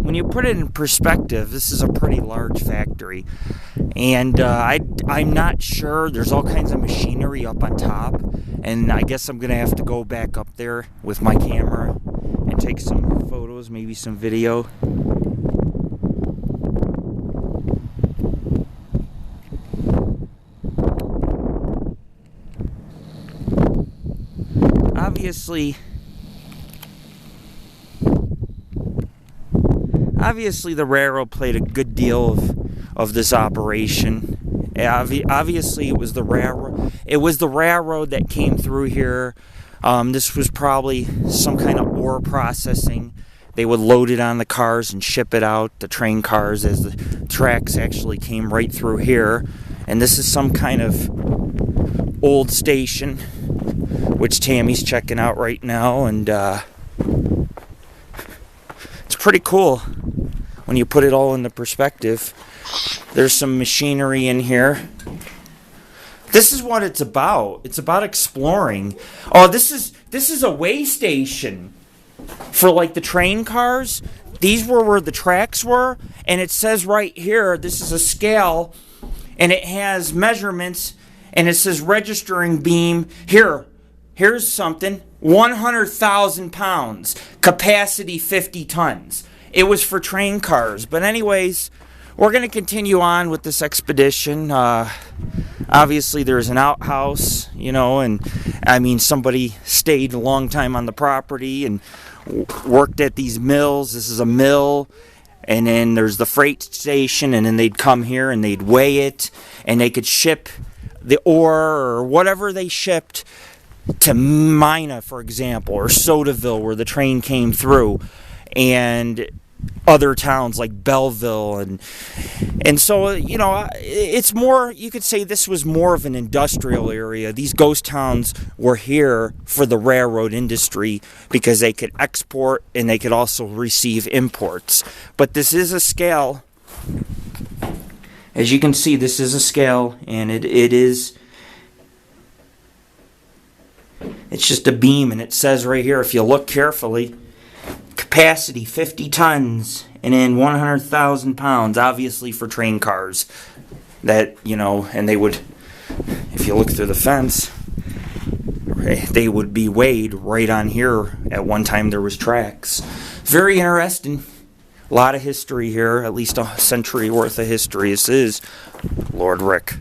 when you put it in perspective, this is a pretty large factory. And I'm not sure. There's all kinds of machinery up on top. And I guess I'm going to have to go back up there with my camera and take some photos, maybe some video. Obviously the railroad played a good deal of this operation. Obviously it was the railroad. It was the railroad that came through here. This was probably some kind of ore processing. They would load it on the cars and ship it out, the train cars, as the tracks actually came right through here. And this is some kind of old station, which Tammy's checking out right now, and it's pretty cool when you put it all into perspective. There's some machinery in here. This is what it's about. It's about exploring. Oh, this is a way station for like the train cars. These were where the tracks were, and it says right here, this is a scale, and it has measurements, and it says registering beam. Here's something. 100,000 pounds. Capacity 50 tons. It was for train cars. But anyways, we're going to continue on with this expedition. Obviously, there's an outhouse, and I mean, somebody stayed a long time on the property and worked at these mills. This is a mill. And then there's the freight station, and then they'd come here and they'd weigh it, and they could ship the ore or whatever they shipped to Mina, for example, or Sodaville, where the train came through, and other towns like Belleville, and so, it's more, you could say this was more of an industrial area. These ghost towns were here for the railroad industry because they could export and they could also receive imports. But this is a scale. As you can see, this is a scale, and it's just a beam, and it says right here, if you look carefully, capacity 50 tons, and then 100,000 pounds, obviously for train cars. That, and they would, if you look through the fence, they would be weighed right on here. At one time there was tracks. Very interesting. A lot of history here, at least a century worth of history. This is Lord Rick.